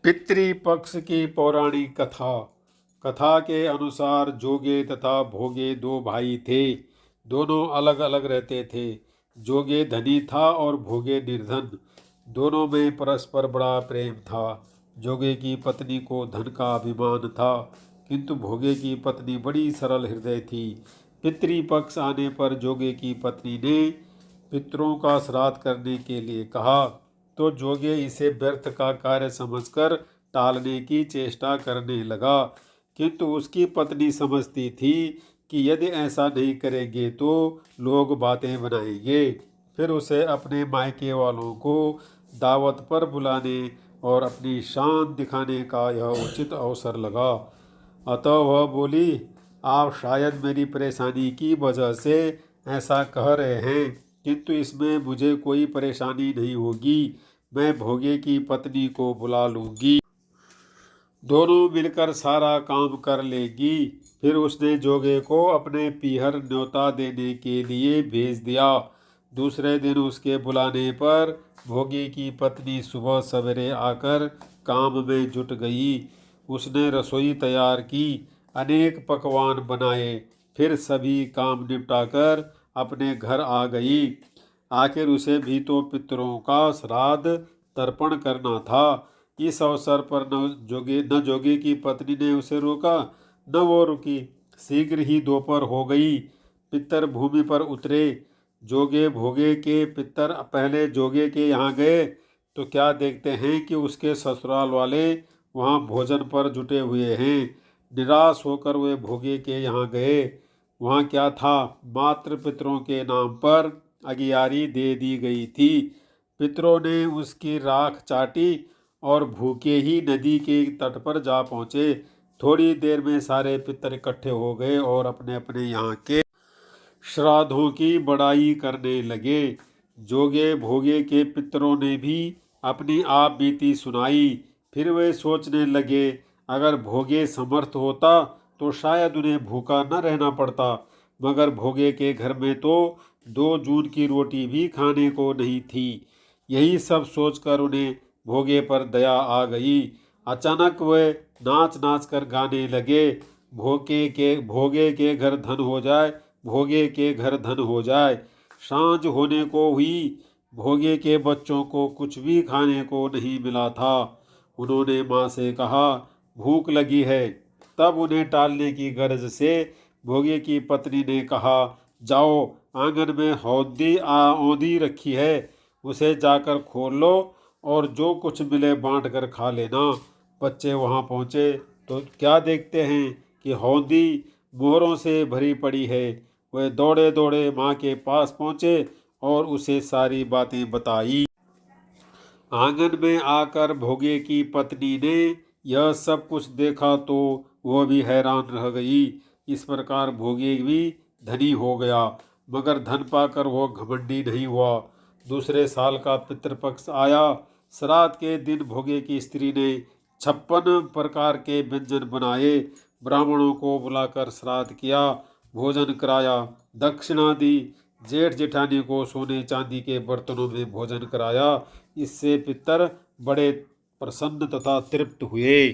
पितृपक्ष की पौराणिक कथा। कथा के अनुसार जोगे तथा भोगे दो भाई थे। दोनों अलग अलग रहते थे। जोगे धनी था और भोगे निर्धन। दोनों में परस्पर बड़ा प्रेम था। जोगे की पत्नी को धन का अभिमान था, किंतु भोगे की पत्नी बड़ी सरल हृदय थी। पितृपक्ष आने पर जोगे की पत्नी ने पितरों का श्राद्ध करने के लिए कहा, तो जोगे इसे व्यर्थ का कार्य समझकर टालने की चेष्टा करने लगा, किंतु उसकी पत्नी समझती थी कि यदि ऐसा नहीं करेंगे तो लोग बातें बनाएंगे। फिर उसे अपने मायके वालों को दावत पर बुलाने और अपनी शान दिखाने का यह उचित अवसर लगा। अतः वह बोली, आप शायद मेरी परेशानी की वजह से ऐसा कह रहे हैं, किंतु इसमें मुझे कोई परेशानी नहीं होगी। मैं भोगे की पत्नी को बुला लूंगी, दोनों मिलकर सारा काम कर लेगी। फिर उसने जोगे को अपने पीहर न्योता देने के लिए भेज दिया। दूसरे दिन उसके बुलाने पर भोगे की पत्नी सुबह सवेरे आकर काम में जुट गई। उसने रसोई तैयार की, अनेक पकवान बनाए, फिर सभी काम निपटाकर अपने घर आ गई। आखिर उसे भी तो पितरों का श्राद्ध तर्पण करना था। इस अवसर पर न जोगे की पत्नी ने उसे रोका, न वो रुकी। शीघ्र ही दोपहर हो गई। पितर भूमि पर उतरे। जोगे भोगे के पितर पहले जोगे के यहाँ गए तो क्या देखते हैं कि उसके ससुराल वाले वहाँ भोजन पर जुटे हुए हैं। निराश होकर वे भोगे के यहाँ गए। वहाँ क्या था, मात्र पितरों के नाम पर अगियारी दे दी गई थी। पितरों ने उसकी राख चाटी और भूखे ही नदी के तट पर जा पहुँचे। थोड़ी देर में सारे पितर इकट्ठे हो गए और अपने अपने यहाँ के श्राद्धों की बड़ाई करने लगे। जोगे भोगे के पितरों ने भी अपनी आप बीती सुनाई। फिर वे सोचने लगे, अगर भोगे समर्थ होता तो शायद उन्हें भूखा न रहना पड़ता, मगर भोगे के घर में तो 2 जून की रोटी भी खाने को नहीं थी। यही सब सोचकर उन्हें भोगे पर दया आ गई। अचानक वे नाच नाच कर गाने लगे, भोगे के घर धन हो जाए, भोगे के घर धन हो जाए। सांझ होने को हुई। भोगे के बच्चों को कुछ भी खाने को नहीं मिला था। उन्होंने माँ से कहा, भूख लगी है। तब उन्हें टालने की गर्ज से भोगे की पत्नी ने कहा, जाओ, आंगन में औंधी रखी है, उसे जाकर खोल लो और जो कुछ मिले बांट कर खा लेना। बच्चे वहां पहुंचे तो क्या देखते हैं कि हौदी मोहरों से भरी पड़ी है। वे दौड़े दौड़े माँ के पास पहुंचे और उसे सारी बातें बताई। आंगन में आकर भोगे की पत्नी ने यह सब कुछ देखा तो वह भी हैरान रह गई। इस प्रकार भोगे भी धनी हो गया, मगर धन पाकर वो घमंडी नहीं हुआ। दूसरे साल का पितृपक्ष आया। श्राद्ध के दिन भोगे की स्त्री ने 56 प्रकार के व्यंजन बनाए। ब्राह्मणों को बुलाकर श्राद्ध किया, भोजन कराया, दक्षिणा दी। जेठ जेठानी को सोने चांदी के बर्तनों में भोजन कराया। इससे पितर बड़े प्रसन्न तथा तृप्त हुए।